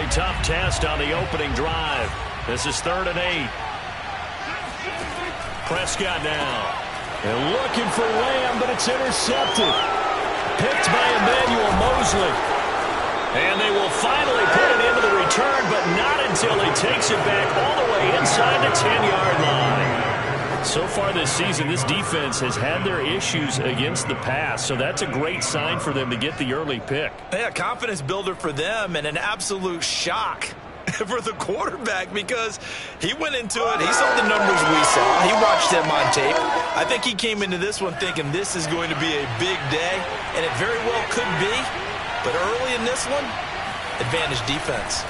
really tough test on the opening drive. This is 3rd and 8. Prescott now. And looking for Lamb, but it's intercepted. Picked by Emmanuel Mosley. And they will finally put it into the return, but not until he takes it back all the way inside the 10-yard line. So far this season, this defense has had their issues against the pass, so that's a great sign for them to get the early pick. Yeah, confidence builder for them and an absolute shock for the quarterback because he went into it. He saw the numbers we saw. He watched them on tape. I think he came into this one thinking this is going to be a big day, and it very well could be. But early in this one, advantage defense.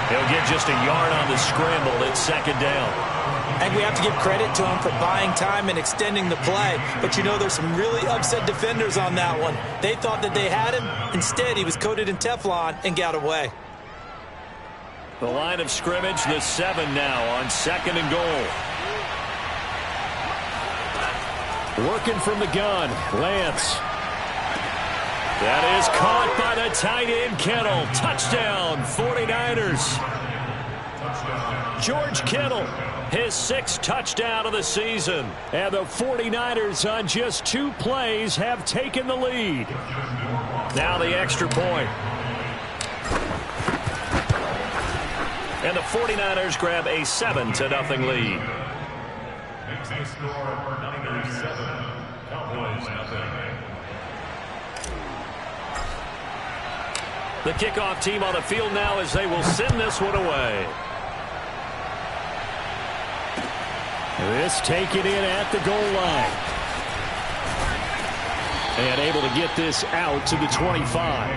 He'll get just a yard on the scramble at 2nd down. And we have to give credit to him for buying time and extending the play. But you know, there's some really upset defenders on that one. They thought that they had him. Instead, he was coated in Teflon and got away. The line of scrimmage, the 7 now on 2nd and goal. Working from the gun, Lance. That is caught by the tight end, Kittle. Touchdown, 49ers. George Kittle, his 6th touchdown of the season. And the 49ers on just 2 plays have taken the lead. Now the extra point. And the 49ers grab a 7-0 lead. The kickoff team on the field now as they will send this one away. This taken in at the goal line. And able to get this out to the 25.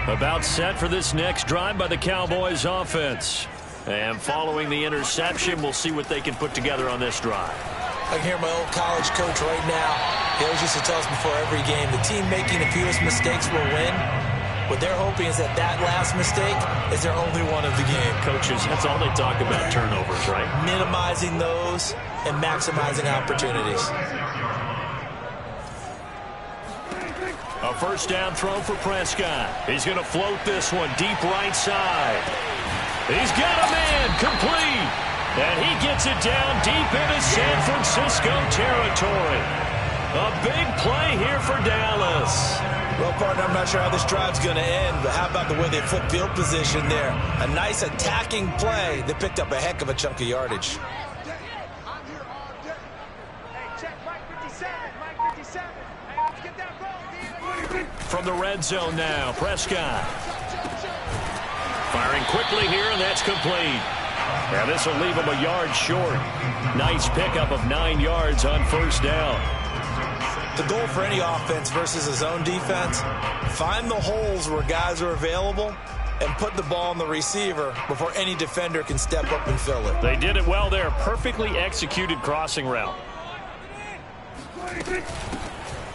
About set for this next drive by the Cowboys offense. And following the interception, we'll see what they can put together on this drive. I can hear my old college coach right now. He always used to tell us before every game, the team making the fewest mistakes will win. What they're hoping is that that last mistake is their only one of the game. Coaches, that's all they talk about, turnovers, right? Minimizing those and maximizing opportunities. A 1st down throw for Prescott. He's going to float this one deep right side. He's got a man complete. And he gets it down deep into San Francisco territory. A big play here for Dallas. Well, partner, I'm not sure how this drive's going to end, but how about the way they flip field position there? A nice attacking play that picked up a heck of a chunk of yardage. From the red zone now, Prescott. Firing quickly here, and that's complete. Now this will leave him a yard short. Nice pickup of 9 yards on 1st down. The goal for any offense versus a zone defense, find the holes where guys are available and put the ball on the receiver before any defender can step up and fill it. They did it well there. Perfectly executed crossing route.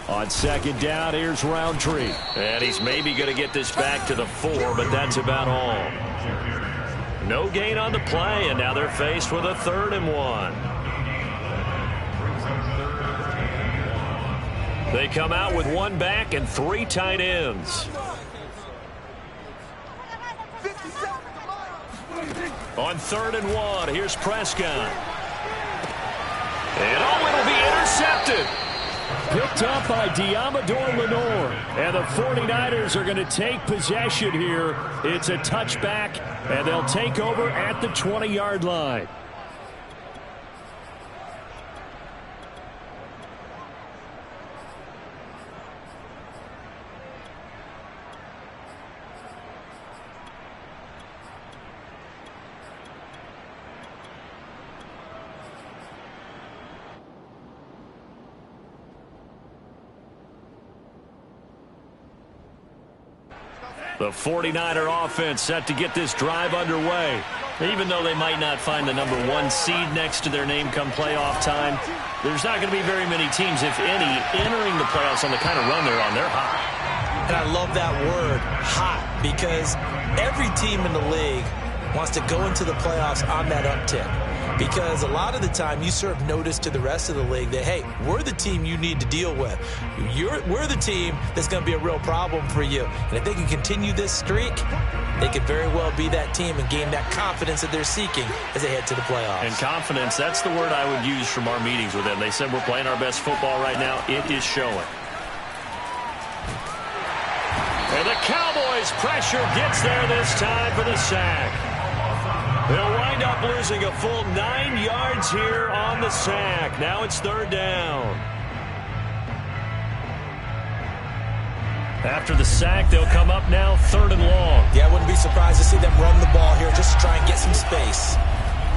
On 2nd down, here's Roundtree. And he's maybe going to get this back to the 4, but that's about all. No gain on the play, and now they're faced with a 3rd and 1. They come out with 1 back and 3 tight ends. On 3rd and 1, here's Prescott. And it'll be intercepted. Picked up by Diamador Lenore. And the 49ers are going to take possession here. It's a touchback, and they'll take over at the 20-yard line. The 49er offense set to get this drive underway. Even though they might not find the #1 seed next to their name come playoff time, there's not going to be very many teams, if any, entering the playoffs on the kind of run they're on. They're hot. And I love that word, hot, because every team in the league wants to go into the playoffs on that uptick. Because a lot of the time you serve notice to the rest of the league that, hey, we're the team you need to deal with. We're the team that's going to be a real problem for you. And if they can continue this streak, they could very well be that team and gain that confidence that they're seeking as they head to the playoffs. And confidence, that's the word I would use from our meetings with them. They said we're playing our best football right now. It is showing. And the Cowboys' pressure gets there this time for the sack. They'll wind up losing a full 9 yards here on the sack. Now it's third down. After the sack, they'll come up now third and long. Yeah, I wouldn't be surprised to see them run the ball here just to try and get some space.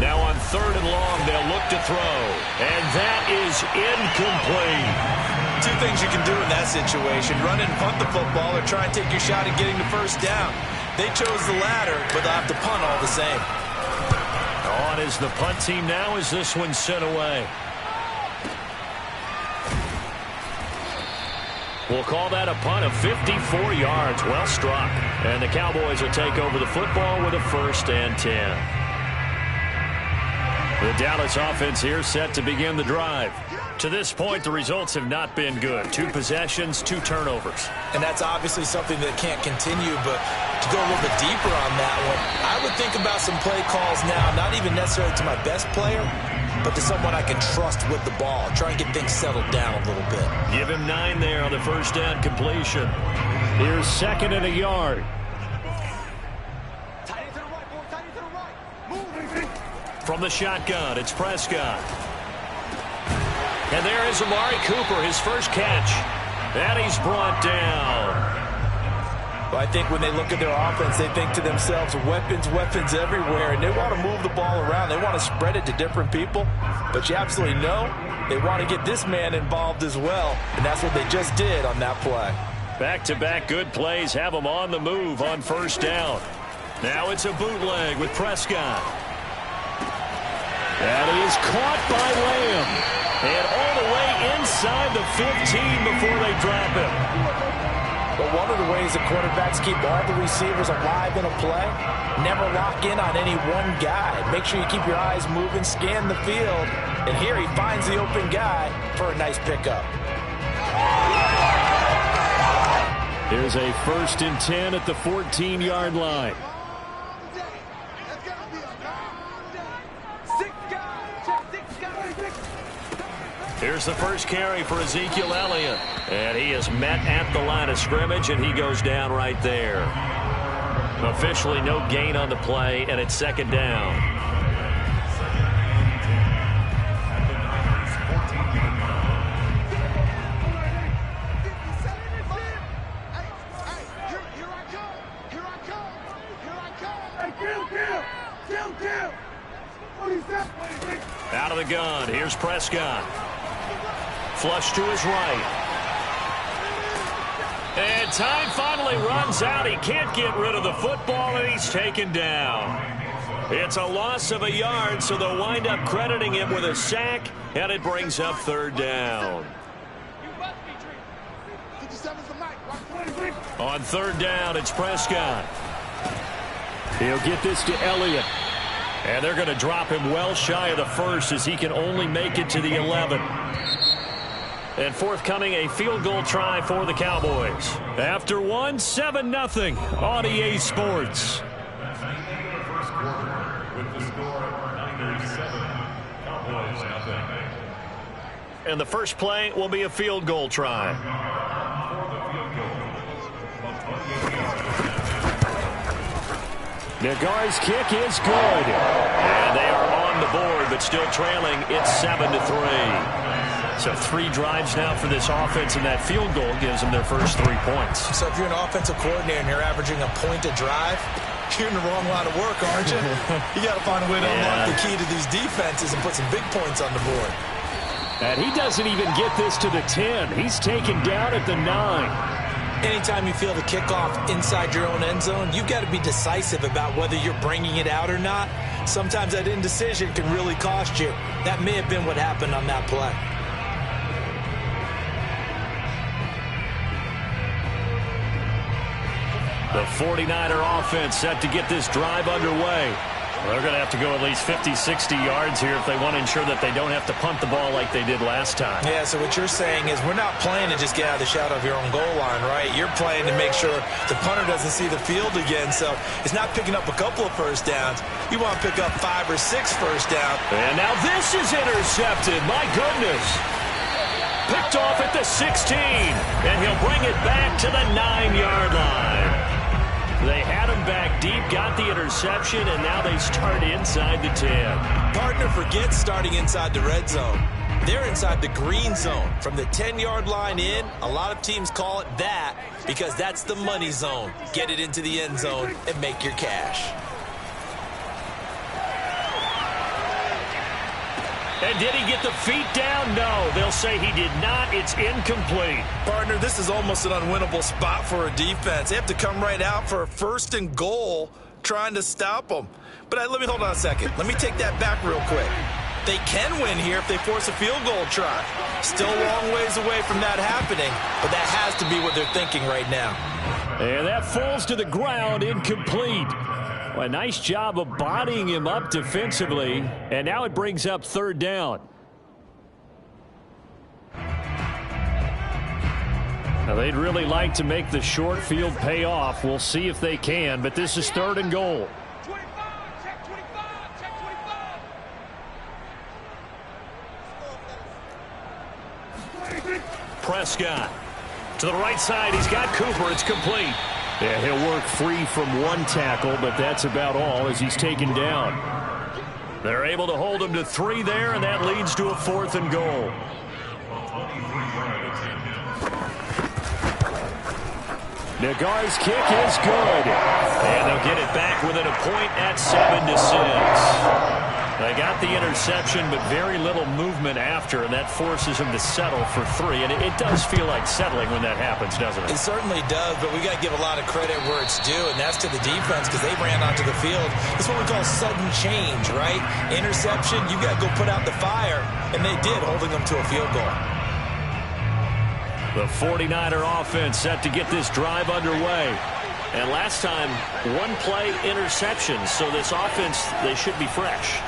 Now on third and long, they'll look to throw. And that is incomplete. Two things you can do in that situation: run and punt the football, or try and take your shot at getting the first down. They chose the latter, but they'll have to punt all the same. On is the punt team now as this one's sent away. We'll call that a punt of 54 yards. Well struck. And the Cowboys will take over the football with a 1st and 10. The Dallas offense here set to begin the drive. To this point, the results have not been good. 2 possessions, 2 turnovers. And that's obviously something that can't continue, but to go a little bit deeper on that one, I would think about some play calls now, not even necessarily to my best player, but to someone I can trust with the ball. Try and get things settled down a little bit. Give him 9 there on the first down completion. Here's 2nd and a yard. From the shotgun, it's Prescott. And there is Amari Cooper, his first catch. And he's brought down. Well, I think when they look at their offense, they think to themselves, weapons, weapons everywhere. And they want to move the ball around. They want to spread it to different people. But you absolutely know they want to get this man involved as well. And that's what they just did on that play. Back-to-back good plays have them on the move on first down. Now it's a bootleg with Prescott. That is caught by Lamb. And all the way inside the 15 before they drop him. But one of the ways the quarterbacks keep all the receivers alive in a play, never lock in on any one guy. Make sure you keep your eyes moving, scan the field. And here he finds the open guy for a nice pickup. Here's a 1st and 10 at the 14-yard line. Here's the first carry for Ezekiel Elliott. And he is met at the line of scrimmage, and he goes down right there. Officially no gain on the play, and it's 2nd down. Out of the gun, here's Prescott. Flush to his right. And time finally runs out. He can't get rid of the football, and he's taken down. It's a loss of a yard, so they'll wind up crediting him with a sack, and it brings up 3rd down. On 3rd down, it's Prescott. He'll get this to Elliott. And they're going to drop him well shy of the 1st as he can only make it to the 11. And forthcoming, a field goal try for the Cowboys. After 1, 7-0 on EA Sports. And the first play will be a field goal try. Nagar's kick is good. And they are on the board, but still trailing. It's 7-3. So 3 drives now for this offense, and that field goal gives them their first 3 points. So if you're an offensive coordinator and you're averaging a point a drive, you're in the wrong line of work, aren't you? You got to find a way to unlock the key to these defenses and put some big points on the board. And he doesn't even get this to the 10. He's taken down at the 9. Anytime you feel the kickoff inside your own end zone, you've got to be decisive about whether you're bringing it out or not. Sometimes that indecision can really cost you. That may have been what happened on that play. The 49er offense set to get this drive underway. They're going to have to go at least 50, 60 yards here if they want to ensure that they don't have to punt the ball like they did last time. Yeah, so what you're saying is we're not playing to just get out of the shadow of your own goal line, right? You're playing to make sure the punter doesn't see the field again. So it's not picking up a couple of first downs. You want to pick up 5 or 6 first downs. And now this is intercepted. My goodness. Picked off at the 16. And he'll bring it back to the 9-yard line. They had him back deep, got the interception, and now they start inside the 10. Partner forgets starting inside the red zone. They're inside the green zone. From the 10-yard line in, a lot of teams call it that because that's the money zone. Get it into the end zone and make your cash. And did he get the feet down? No, they'll say he did not. It's incomplete. Partner, this is almost an unwinnable spot for a defense. They have to come right out for a 1st and goal trying to stop them. But let me hold on a second. Let me take that back real quick. They can win here if they force a field goal try. Still a long ways away from that happening, but that has to be what they're thinking right now. And that falls to the ground, incomplete. Well, a nice job of bodying him up defensively, and now it brings up 3rd down. Now, they'd really like to make the short field pay off. We'll see if they can, but this is 3rd and goal. Prescott to the right side. He's got Cooper. It's complete. Yeah, he'll work free from one tackle, but that's about all as he's taken down. They're able to hold him to 3 there, and that leads to a 4th and goal. Nagar's kick is good. And they'll get it back within a point at 7-6. They got the interception, but very little movement after, and that forces him to settle for 3. And it does feel like settling when that happens, doesn't it? It certainly does, but we got to give a lot of credit where it's due, and that's to the defense because they ran onto the field. It's what we call sudden change, right? Interception, you got to go put out the fire, and they did, holding them to a field goal. The 49er offense set to get this drive underway. And last time, 1-play interception. So this offense, they should be fresh.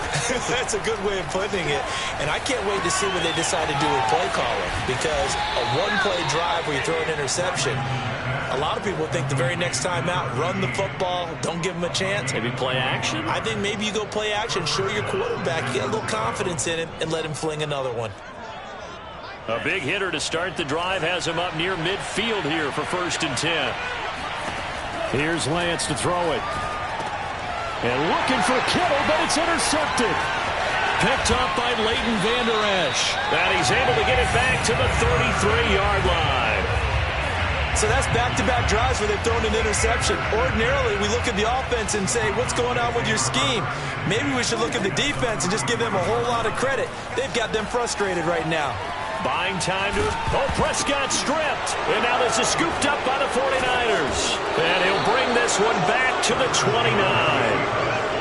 That's a good way of putting it. And I can't wait to see what they decide to do with play calling. Because a 1-play drive where you throw an interception, a lot of people think the very next time out, run the football, don't give them a chance. Maybe play action? I think maybe you go play action, show your quarterback, get a little confidence in him, and let him fling another one. A big hitter to start the drive has him up near midfield here for 1st and 10. Here's Lance to throw it. And looking for Kittle, but it's intercepted. Picked up by Leighton Vander Esch. And he's able to get it back to the 33-yard line. So that's back-to-back drives where they've thrown an interception. Ordinarily, we look at the offense and say, what's going on with your scheme? Maybe we should look at the defense and just give them a whole lot of credit. They've got them frustrated right now. Buying time to... Oh, Prescott stripped. And now this is scooped up by the 49ers. And he'll bring this one back to the 29.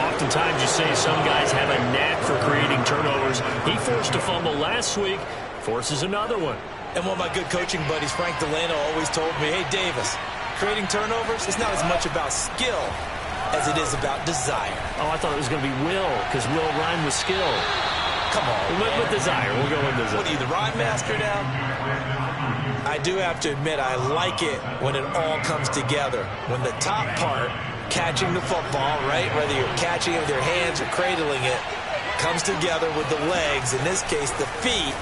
Oftentimes you say some guys have a knack for creating turnovers. He forced a fumble last week, forces another one. And one of my good coaching buddies, Frank Delano, always told me, hey, Davis, creating turnovers is not as much about skill as it is about desire. Oh, I thought it was going to be will, because will rhyme with skill. Come on, with desire. We'll go with desire. What are you, the rhyme master now? I do have to admit, I like it when it all comes together. When the top part, catching the football, right, whether you're catching it with your hands or cradling it, comes together with the legs, in this case the feet,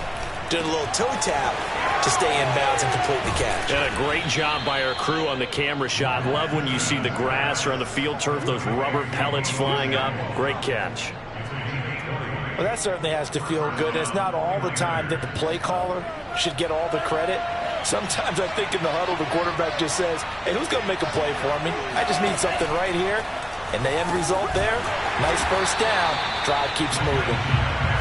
doing a little toe tap to stay in bounds and complete the catch. And a great job by our crew on the camera shot. Love when you see the grass or on the field turf, those rubber pellets flying up. Great catch. Well, that certainly has to feel good. It's not all the time that the play caller should get all the credit. Sometimes I think in the huddle, the quarterback just says, hey, who's going to make a play for me? I just need something right here. And the end result there, nice first down. Drive keeps moving.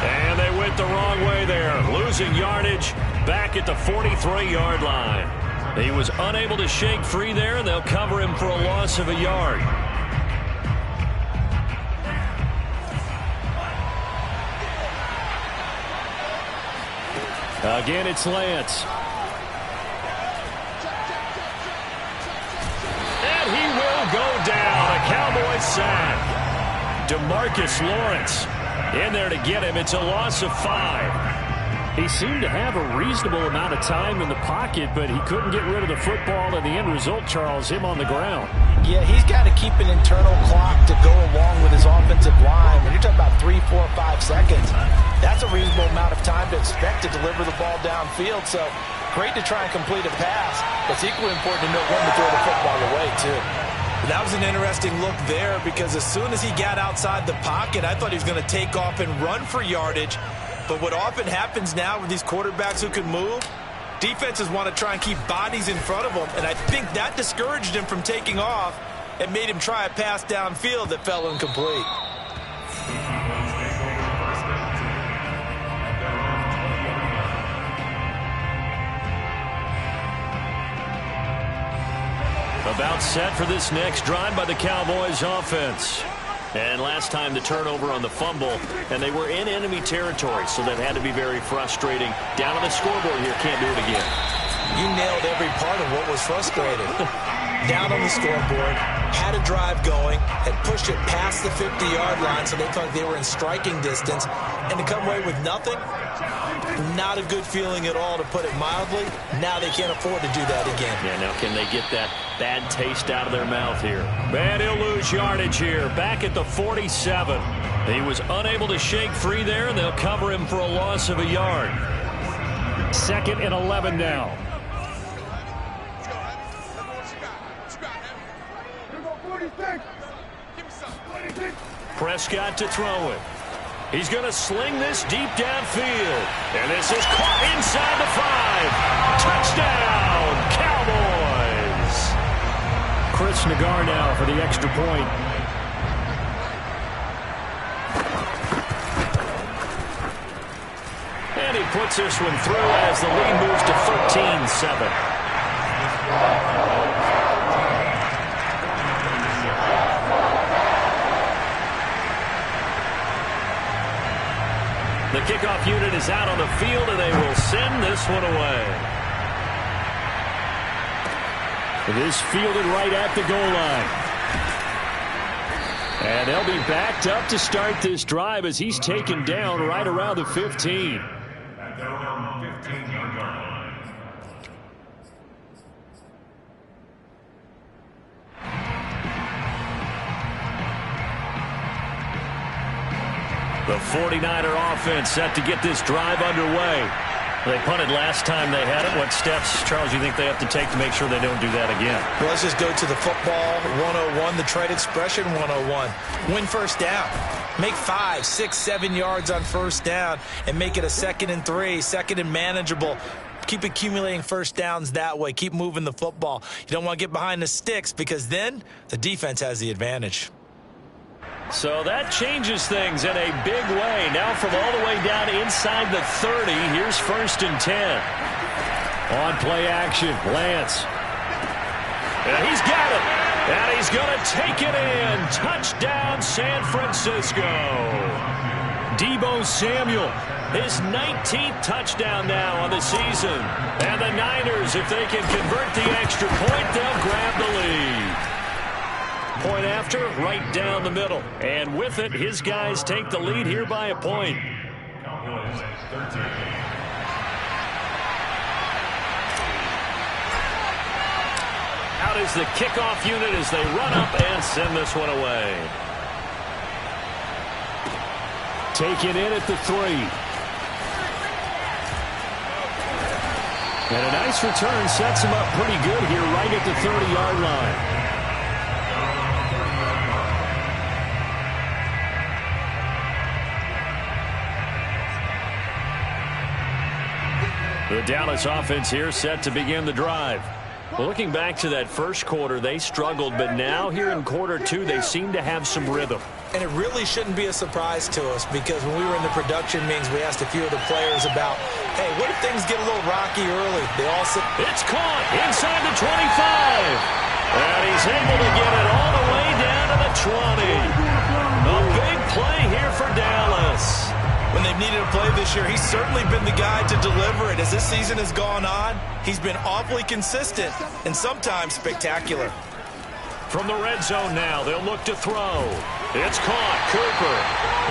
And they went the wrong way there. Losing yardage back at the 43-yard line. He was unable to shake free there, and they'll cover him for a loss of a yard. Again, it's Lance. And he will will go down. A Cowboys sack. DeMarcus Lawrence in there to get him. It's a loss of 5. He seemed to have a reasonable amount of time in the pocket, but he couldn't get rid of the football, and the end result, Charles, him on the ground. Yeah, he's got to keep an internal clock to go along with his offensive line. When you're talking about 3, 4, 5 seconds, that's a reasonable amount of time to expect to deliver the ball downfield. So great to try and complete a pass, but it's equally important to know when to throw the football away, too. That was an interesting look there because as soon as he got outside the pocket, I thought he was going to take off and run for yardage. But what often happens now with these quarterbacks who can move, defenses want to try and keep bodies in front of them, and I think that discouraged him from taking off and made him try a pass downfield that fell incomplete. About set for this next drive by the Cowboys offense. And last time the turnover on the fumble, and they were in enemy territory, so that had to be very frustrating. Down on the scoreboard here, can't do it again. You nailed every part of what was frustrating. Down on the scoreboard, had a drive going, had pushed it past the 50-yard line, so they thought they were in striking distance, and to come away with nothing, not a good feeling at all, to put it mildly. Now they can't afford to do that again. Yeah, now can they get that bad taste out of their mouth here? Man, he'll lose yardage here. Back at the 47. He was unable to shake free there, and they'll cover him for a loss of a yard. 2nd and 11 now. Prescott to throw it. He's going to sling this deep downfield. And this is caught inside the 5. Touchdown, Cowboys. Chris Nagar now for the extra point. And he puts this one through as the lead moves to 13-7. The kickoff unit is out on the field, and they will send this one away. It is fielded right at the goal line. And they'll be backed up to start this drive as he's taken down right around the 15. The 49er offense set to get this drive underway. They punted last time they had it. What steps, Charles, do you think they have to take to make sure they don't do that again? Well, let's just go to the football 101, the trade expression 101. Win first down. Make 5, 6, 7 yards on first down and make it a 2nd and 3, 2nd and manageable. Keep accumulating first downs that way. Keep moving the football. You don't want to get behind the sticks because then the defense has the advantage. So that changes things in a big way. Now from all the way down inside the 30, here's 1st and 10. On play action, Lance. And he's got it. And he's going to take it in. Touchdown, San Francisco. Deebo Samuel, his 19th touchdown now on the season. And the Niners, if they can convert the extra point, they'll grab the lead. Point after, right down the middle. And with it, his guys take the lead here by a point. Out is the kickoff unit as they run up and send this one away. Taken in at the 3. And a nice return sets him up pretty good here right at the 30-yard line. The Dallas offense here set to begin the drive. Well, looking back to that first quarter, they struggled, but now here in quarter 2, they seem to have some rhythm. And it really shouldn't be a surprise to us because when we were in the production meetings, we asked a few of the players about, hey, what if things get a little rocky early? They all said, it's caught inside the 25. And he's able to get it all the way down to the 20. A big play here for Dallas. When they've needed a play this year, he's certainly been the guy to deliver it. As this season has gone on, he's been awfully consistent and sometimes spectacular. From the red zone now, they'll look to throw. It's caught. Cooper.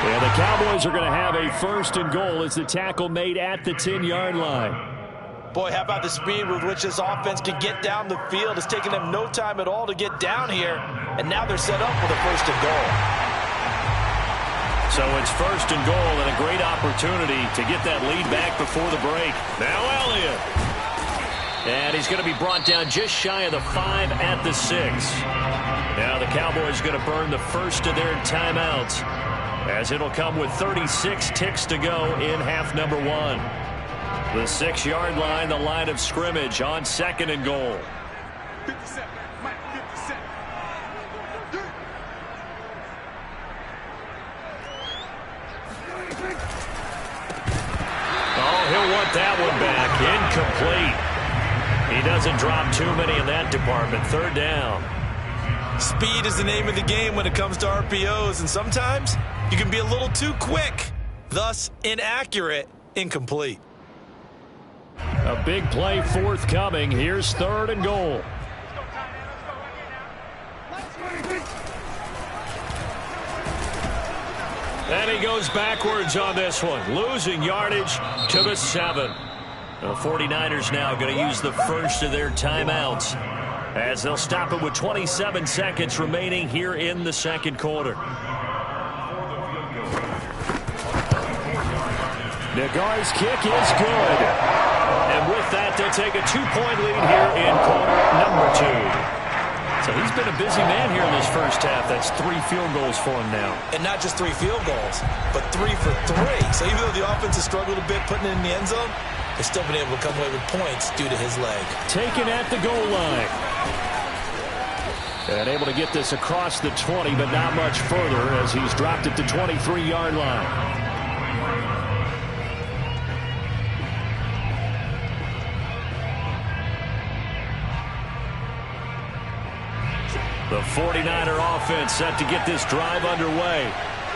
And the Cowboys are going to have a 1st and goal as the tackle made at the 10-yard line. Boy, how about the speed with which this offense can get down the field? It's taken them no time at all to get down here, and now they're set up with a 1st and goal. So it's 1st and goal and a great opportunity to get that lead back before the break. Now Elliott. And he's going to be brought down just shy of the 5 at the 6. Now the Cowboys going to burn the first of their timeouts, as it'll come with 36 ticks to go in half number 1. The 6-yard line, the line of scrimmage on 2nd and goal. 57, Mike, 57. Oh, he'll want that one back. Incomplete. He doesn't drop too many in that department. 3rd down. Speed is the name of the game when it comes to RPOs, and sometimes you can be a little too quick, thus inaccurate, incomplete. A big play forthcoming. Here's 3rd and goal. And he goes backwards on this one, losing yardage to the 7. The 49ers now going to use the first of their timeouts, as they'll stop it with 27 seconds remaining here in the 2nd quarter. Nagari's kick is good. And with that, they'll take a 2-point lead here in quarter number 2. So he's been a busy man here in this first half. That's 3 field goals for him now. And not just 3 field goals, but 3 for 3. So even though the offense has struggled a bit putting it in the end zone, they've still been able to come away with points due to his leg. Taken at the goal line. And able to get this across the 20, but not much further, as he's dropped it to 23-yard line. The 49er offense set to get this drive underway.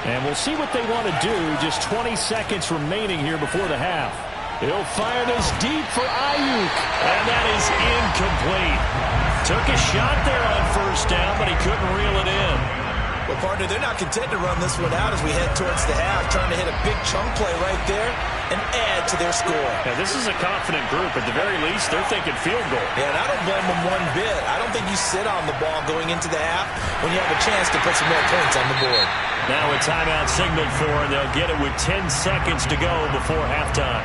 And we'll see what they want to do. Just 20 seconds remaining here before the half. He'll fire this deep for Ayuk. And that is incomplete. Took a shot there on 1st down, but he couldn't reel it in. Well, partner, they're not content to run this one out as we head towards the half, trying to hit a big chunk play right there and add to their score. Now, this is a confident group. At the very least, they're thinking field goal. Yeah, and I don't blame them one bit. I don't think you sit on the ball going into the half when you have a chance to put some more points on the board. Now a timeout signaled for, and they'll get it with 10 seconds to go before halftime.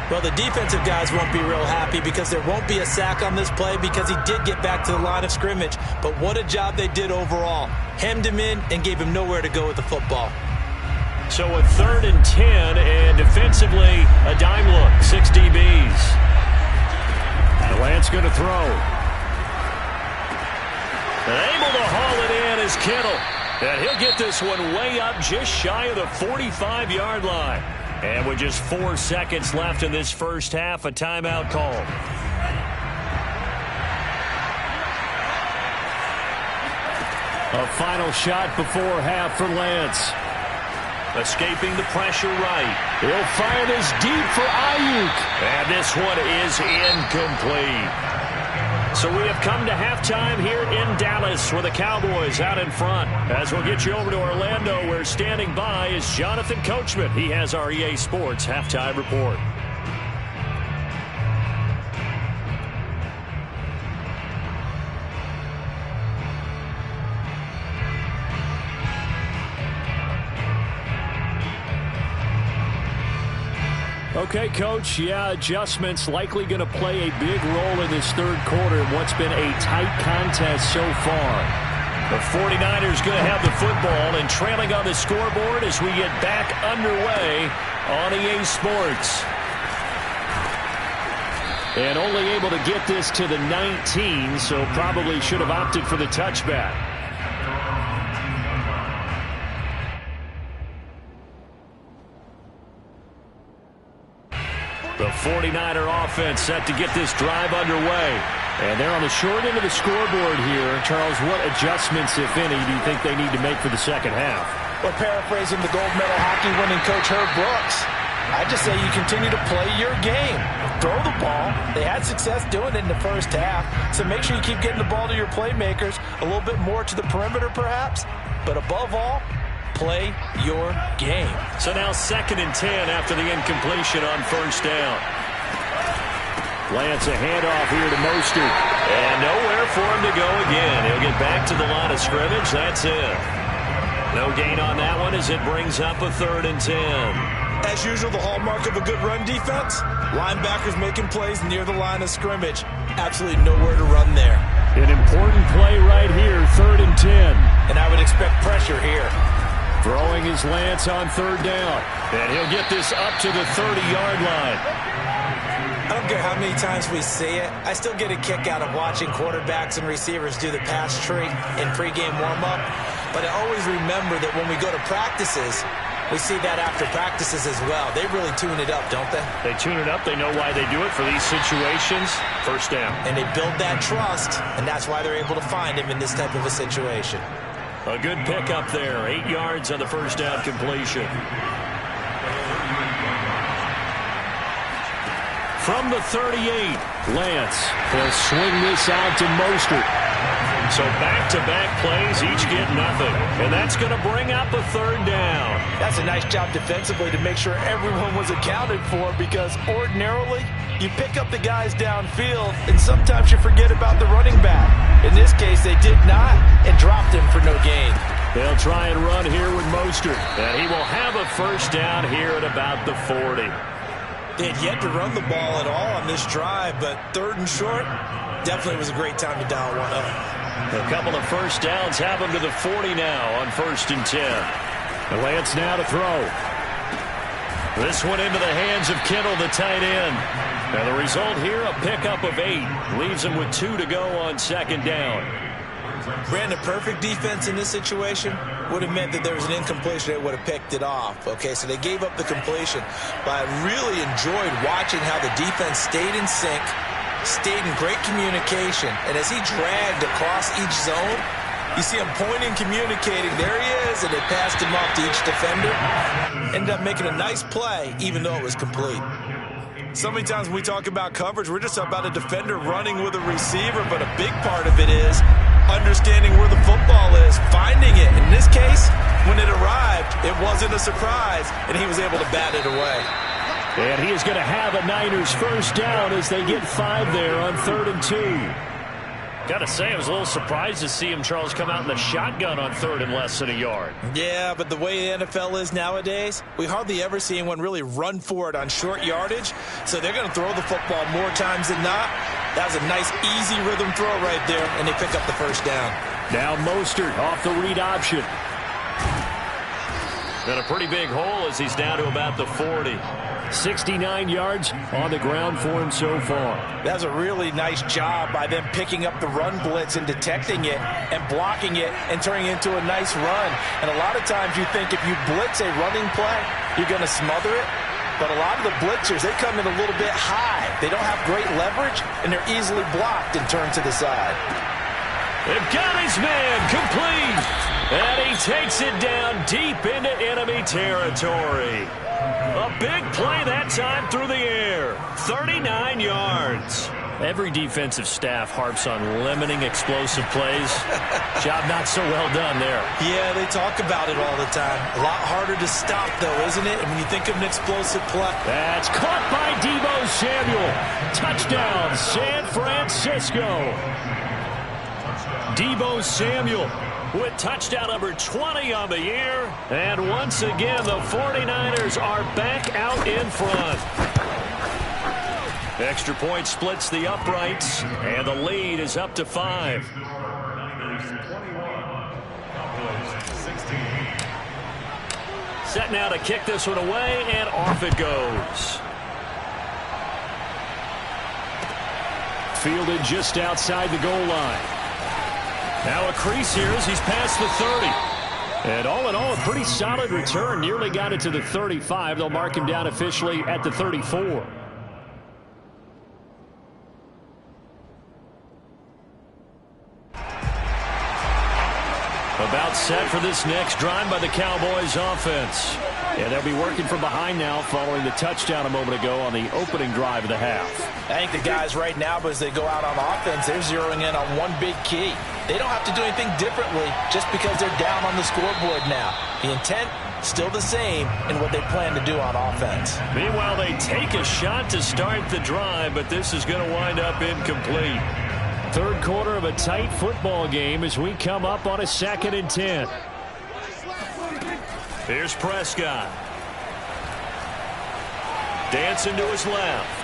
Well, the defensive guys won't be real happy because there won't be a sack on this play because he did get back to the line of scrimmage. But what a job they did overall. Hemmed him in and gave him nowhere to go with the football. So a 3rd and 10, and defensively, a dime look, 6 DBs. Lance going to throw. And able to haul it in is Kittle. And he'll get this one way up just shy of the 45-yard line. And with just 4 seconds left in this first half, a timeout call. A final shot before half for Lance. Escaping the pressure right. He'll fire this deep for Ayuk. And this one is incomplete. So we have come to halftime here in Dallas with the Cowboys out in front. As we'll get you over to Orlando, where standing by is Jonathan Coachman. He has our EA Sports halftime report. Okay, Coach, yeah, adjustments likely going to play a big role in this 3rd quarter in what's been a tight contest so far. The 49ers going to have the football and trailing on the scoreboard as we get back underway on EA Sports. And only able to get this to the 19, so probably should have opted for the touchback. The 49er offense set to get this drive underway. And they're on the short end of the scoreboard here. Charles, what adjustments, if any, do you think they need to make for the second half? Well, paraphrasing the gold medal hockey winning coach Herb Brooks, I just say you continue to play your game. Throw the ball. They had success doing it in the first half, so make sure you keep getting the ball to your playmakers, a little bit more to the perimeter perhaps, but above all, play your game. So now 2nd and 10 after the incompletion on first down. Lance a handoff here to Mostert. And nowhere for him to go again. He'll get back to the line of scrimmage. That's it. No gain on that one as it brings up a 3rd and 10. As usual, the hallmark of a good run defense, linebackers making plays near the line of scrimmage. Absolutely nowhere to run there. An important play right here, 3rd and 10. And I would expect pressure here. Throwing his Lance on 3rd down. And he'll get this up to the 30-yard line. I don't care how many times we see it. I still get a kick out of watching quarterbacks and receivers do the pass tree in pregame warm-up. But I always remember that when we go to practices, we see that after practices as well. They really tune it up, don't they? They tune it up. They know why they do it for these situations. First down. And they build that trust, and that's why they're able to find him in this type of a situation. A good pickup there. 8 yards on the first down completion. From the 38, Lance will swing this out to Mostert. So back-to-back plays, each get nothing. And that's going to bring up a 3rd down. That's a nice job defensively to make sure everyone was accounted for, because ordinarily you pick up the guys downfield and sometimes you forget about the running back. In this case, they did not and dropped him for no gain. They'll try and run here with Mostert. And he will have a first down here at about the 40. They had yet to run the ball at all on this drive, but 3rd and short definitely was a great time to dial one up. A couple of first downs have him to the 40 now on 1st and 10. And Lance now to throw. This one into the hands of Kittle, the tight end. And the result here, a pickup of 8. Leaves him with 2 to go on 2nd down. Brandon, perfect defense in this situation would have meant that there was an incompletion. They would have picked it off. Okay, so they gave up the completion. But I really enjoyed watching how the defense stayed in sync, stayed in great communication. And as he dragged across each zone, you see him pointing, communicating. There he is, and they passed him off to each defender. Ended up making a nice play, even though it was complete. So many times when we talk about coverage, we're just about a defender running with a receiver, but a big part of it is understanding where the football is, finding it. In this case, when it arrived, it wasn't a surprise, and he was able to bat it away. And he is going to have a Niners first down as they get 5 there on 3rd and 2. Got to say, I was a little surprised to see him, Charles, come out in the shotgun on 3rd and less than a yard. Yeah, but the way the NFL is nowadays, we hardly ever see anyone really run for it on short yardage. So they're going to throw the football more times than not. That was a nice, easy rhythm throw right there, and they pick up the first down. Now Mostert off the read option. And a pretty big hole as he's down to about the 40. 69 yards on the ground for him so far. That was a really nice job by them picking up the run blitz and detecting it and blocking it and turning it into a nice run. And a lot of times you think if you blitz a running play, you're going to smother it. But a lot of the blitzers, they come in a little bit high. They don't have great leverage, and they're easily blocked and turned to the side. They've got his man complete. And he takes it down deep into enemy territory. A big play that time through the air. 39 yards. Every defensive staff harps on limiting explosive plays. Job not so well done there. Yeah, they talk about it all the time. A lot harder to stop, though, isn't it? And when you think of an explosive play. That's caught by Deebo Samuel. Touchdown, San Francisco. Deebo Samuel with touchdown number 20 on the year. And once again, the 49ers are back out in front. Extra point splits the uprights, and the lead is up to 5. Set now to kick this one away, and off it goes. Fielded just outside the goal line. Now a crease here as he's past the 30. And all in all, a pretty solid return. Nearly got it to the 35. They'll mark him down officially at the 34. About set for this next drive by the Cowboys offense. Yeah, they'll be working from behind now following the touchdown a moment ago on the opening drive of the half. I think the guys right now, as they go out on offense, they're zeroing in on one big key. They don't have to do anything differently just because they're down on the scoreboard now. The intent, still the same in what they plan to do on offense. Meanwhile, they take a shot to start the drive, but this is going to wind up incomplete. Third quarter of a tight football game as we come up on a 2nd and 10. Here's Prescott. Dancing to his left.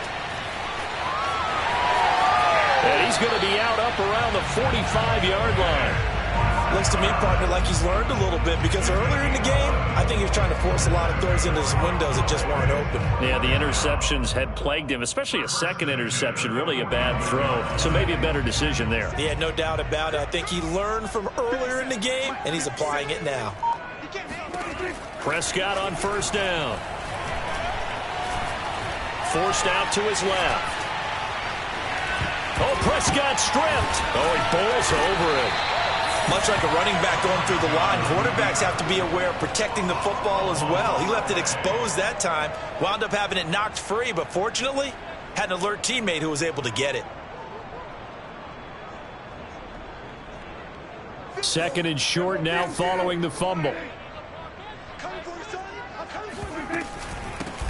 And he's going to be out up around the 45-yard line. Looks to me, partner, like he's learned a little bit because earlier in the game, I think he was trying to force a lot of throws into his windows that just weren't open. Yeah, the interceptions had plagued him, especially a second interception, really a bad throw. So maybe a better decision there. Yeah, no doubt about it. I think he learned from earlier in the game, and he's applying it now. Prescott on first down. Forced out to his left. Oh, Prescott stripped. Oh, he bowls over it. Much like a running back going through the line, quarterbacks have to be aware of protecting the football as well. He left it exposed that time, wound up having it knocked free, but fortunately, had an alert teammate who was able to get it. 2nd and short now following the fumble.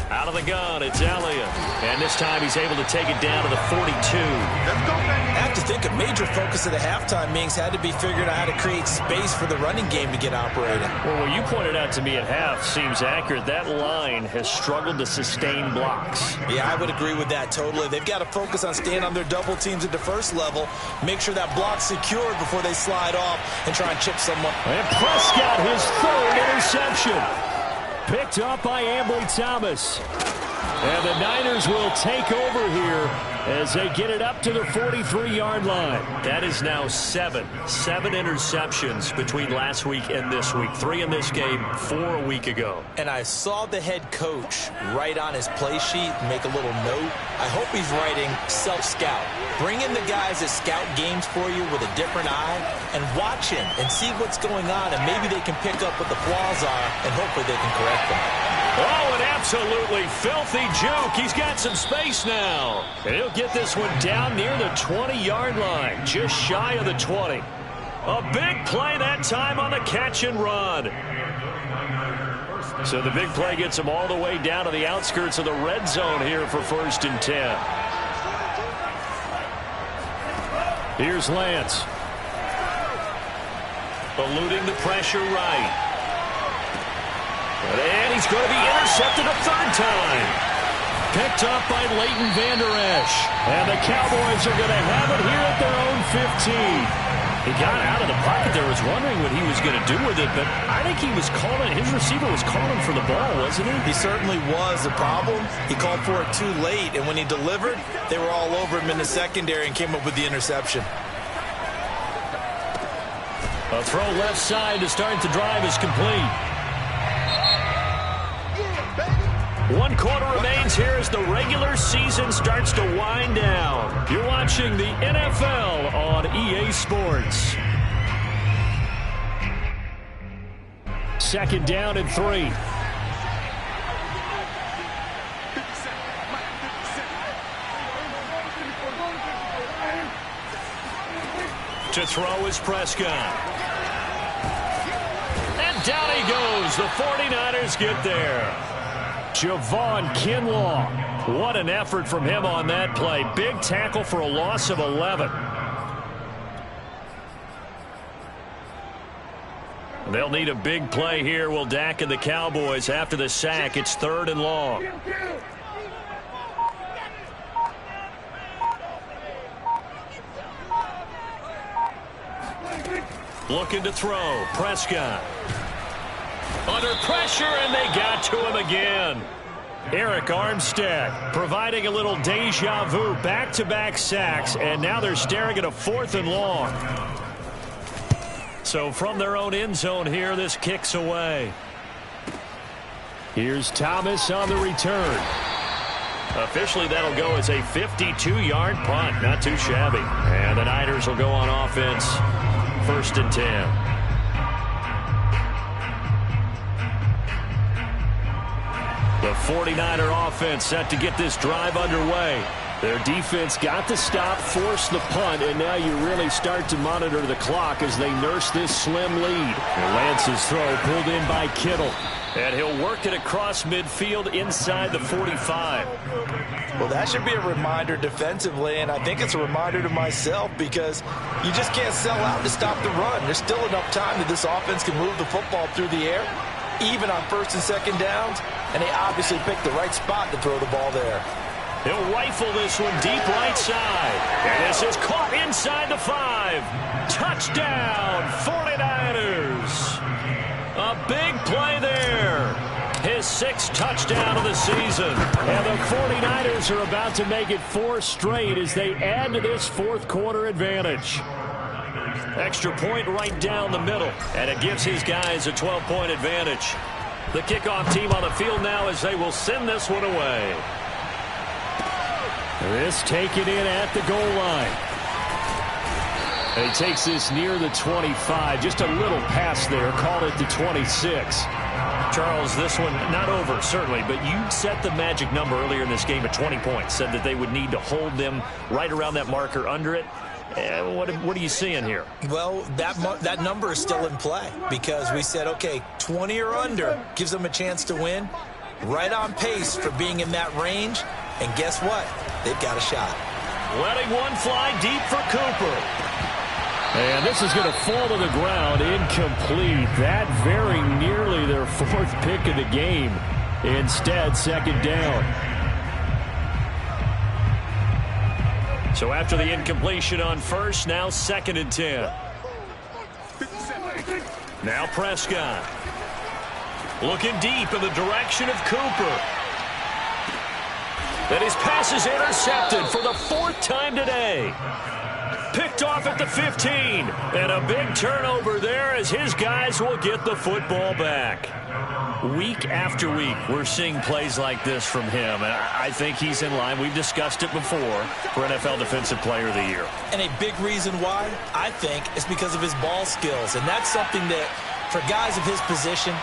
Out of the gun, it's Elliott. And this time he's able to take it down to the 42. I have to think a major focus of the halftime meetings had to be figuring out how to create space for the running game to get operating. Well, what you pointed out to me at half seems accurate. That line has struggled to sustain blocks. Yeah, I would agree with that totally. They've got to focus on staying on their double teams at the first level, make sure that block's secured before they slide off and try and chip someone. And Prescott, his 3rd interception. Picked up by Ambry Thomas. And the Niners will take over here as they get it up to the 43-yard line. That is now 7 interceptions between last week and this week. 3 in this game, 4 a week ago. And I saw the head coach write on his play sheet, make a little note. I hope he's writing self-scout. Bring in the guys that scout games for you with a different eye and watch him and see what's going on, and maybe they can pick up what the flaws are, and hopefully they can correct them. Oh, an absolutely filthy juke. He's got some space now. And he'll get this one down near the 20-yard line, just shy of the 20. A big play that time on the catch and run. So the big play gets him all the way down to the outskirts of the red zone here for 1st and 10. Here's Lance. Eluding the pressure right. And he's going to be intercepted a 3rd time. Picked up by Leighton Vander Esch. And the Cowboys are going to have it here at their own 15. He got out of the pocket there, was wondering what he was going to do with it, but I think he was calling, his receiver was calling for the ball, wasn't he? He certainly was. The problem, he called for it too late, and when he delivered, they were all over him in the secondary and came up with the interception. A throw left side to start the drive is complete. 1 quarter remains here as the regular season starts to wind down. You're watching the NFL on EA Sports. 2nd down and 3. To throw is Prescott. And down he goes. The 49ers get there. Javon Kinlaw. What an effort from him on that play. Big tackle for a loss of 11. They'll need a big play here, will Dak and the Cowboys. After the sack, it's 3rd and long. Looking to throw. Prescott. Under pressure, and they got to him again. Eric Armstead providing a little deja vu. Back-to-back sacks, and now they're staring at a 4th and long. So from their own end zone here, this kicks away. Here's Thomas on the return. Officially, that'll go as a 52-yard punt. Not too shabby. And the Niners will go on offense. 1st and 10. The 49er offense set to get this drive underway. Their defense got the stop, forced the punt, and now you really start to monitor the clock as they nurse this slim lead. And Lance's throw pulled in by Kittle. And he'll work it across midfield inside the 45. Well, that should be a reminder defensively, and I think it's a reminder to myself because you just can't sell out to stop the run. There's still enough time that this offense can move the football through the air, even on first and second downs, and they obviously picked the right spot to throw the ball there. He'll rifle this one deep right side. And this is caught inside the 5. Touchdown, 49ers. A big play there. His 6th touchdown of the season. And the 49ers are about to make it 4 straight as they add to this fourth quarter advantage. Extra point right down the middle. And it gives his guys a 12-point advantage. The kickoff team on the field now as they will send this one away. This taken in at the goal line. And he takes this near the 25. Just a little pass there. Called it the 26. Charles, this one not over, certainly, but you set the magic number earlier in this game at 20 points. Said that they would need to hold them right around that marker under it. What are you seeing here? Well, that number is still in play because we said, okay, 20 or under gives them a chance to win. Right on pace for being in that range. And guess what? They've got a shot. Letting one fly deep for Cooper. And this is going to fall to the ground, incomplete. That very nearly their 4th pick of the game. Instead, second down. So after the incompletion on first, now 2nd and 10. Now Prescott. Looking deep in the direction of Cooper. And his pass is intercepted for the 4th time today. Picked off at the 15. And a big turnover there as his guys will get the football back. Week after week, we're seeing plays like this from him. And I think he's in line. We've discussed it before for NFL Defensive Player of the Year. And a big reason why, I think, is because of his ball skills. And that's something that, for guys of his position,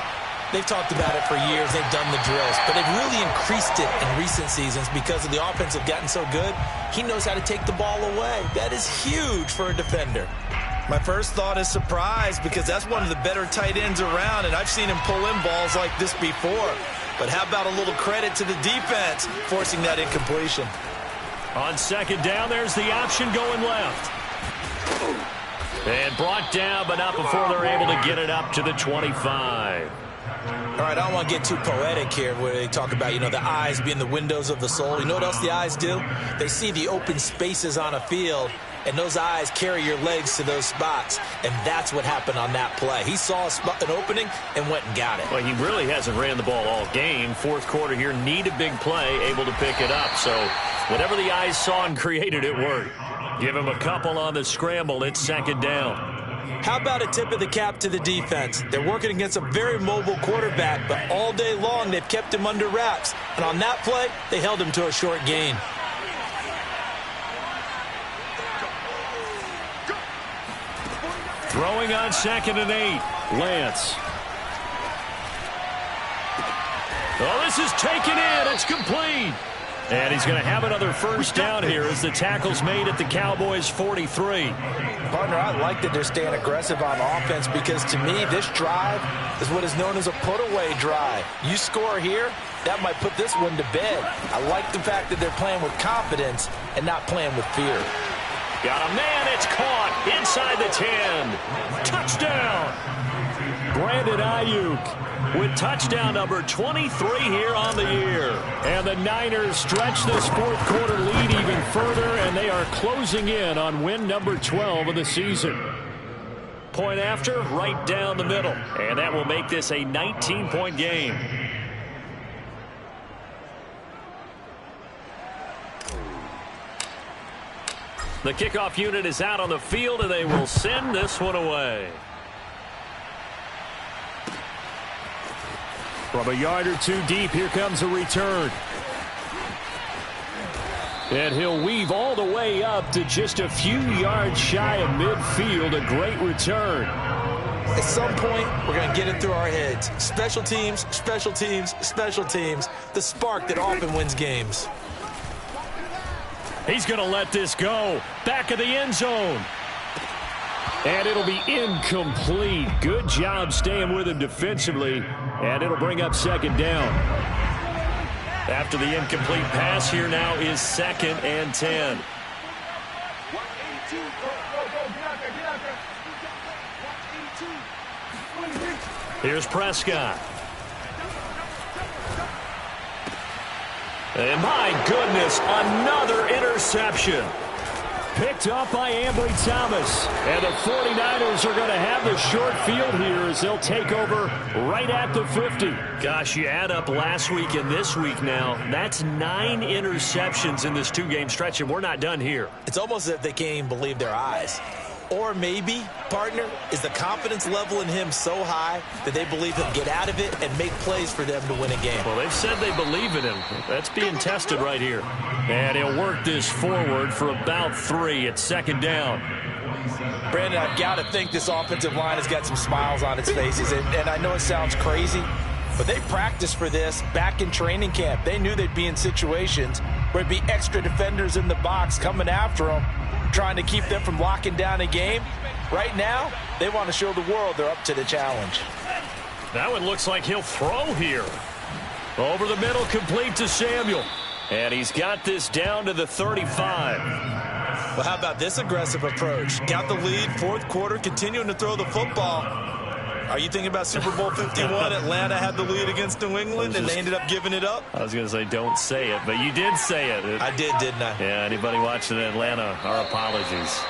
they've talked about it for years. They've done the drills. But they've really increased it in recent seasons because of the offense have gotten so good. He knows how to take the ball away. That is huge for a defender. My first thought is surprise because that's one of the better tight ends around, and I've seen him pull in balls like this before. But how about a little credit to the defense forcing that incompletion? On second down, there's the option going left. And brought down, but not before they're able to get it up to the 25. All right, I don't want to get too poetic here where they talk about, the eyes being the windows of the soul. You know what else the eyes do? They see the open spaces on a field, and those eyes carry your legs to those spots, and that's what happened on that play. He saw an opening and went and got it. Well, he really hasn't ran the ball all game. Fourth quarter here, need a big play, able to pick it up. So whatever the eyes saw and created, it worked. Give him a couple on the scramble. It's second down. How about a tip of the cap to the defense? They're working against a very mobile quarterback, but all day long they've kept him under wraps. And on that play, they held him to a short gain. Throwing on 2nd and 8. Lance. Oh, this is taken in. It's complete. And he's going to have another first down here as the tackle's made at the Cowboys' 43. Partner, I like that they're staying aggressive on offense because to me, this drive is what is known as a put-away drive. You score here, that might put this one to bed. I like the fact that they're playing with confidence and not playing with fear. Got a man, it's caught inside the 10. Touchdown. Brandon Ayuk with touchdown number 23 here on the year. And the Niners stretch this fourth quarter lead even further, and they are closing in on win number 12 of the season. Point after, right down the middle. And that will make this a 19-point game. The kickoff unit is out on the field, and they will send this one away. From a yard or two deep, here comes a return. And he'll weave all the way up to just a few yards shy of midfield. A great return. At some point, we're going to get it through our heads. Special teams, special teams, special teams. The spark that often wins games. He's going to let this go. Back of the end zone. And it'll be incomplete. Good job staying with him defensively. And it'll bring up second down. After the incomplete pass, here now is 2nd and 10. Here's Prescott. And my goodness, another interception. Picked up by Ambry Thomas. And the 49ers are going to have the short field here as they'll take over right at the 50. Gosh, you add up last week and this week now. That's 9 interceptions in this 2-game stretch, and we're not done here. It's almost as if they can't even believe their eyes. Or maybe, partner, is the confidence level in him so high that they believe he'll get out of it and make plays for them to win a game. Well, they've said they believe in him. That's being tested right here. And he'll work this forward for about 3 at 2nd down. Brandon, I've got to think this offensive line has got some smiles on its faces. And I know it sounds crazy, but they practiced for this back in training camp. They knew they'd be in situations where there'd be extra defenders in the box coming after them, trying to keep them from locking down a game. Right now, they want to show the world they're up to the challenge. That one looks like he'll throw here. Over the middle, complete to Samuel. And he's got this down to the 35. Well, how about this aggressive approach? Got the lead, 4th quarter, continuing to throw the football. Are you thinking about Super Bowl 51? Atlanta had the lead against New England, and they ended up giving it up? I was going to say don't say it, but you did say it. I did, didn't I? Yeah, anybody watching Atlanta, our apologies.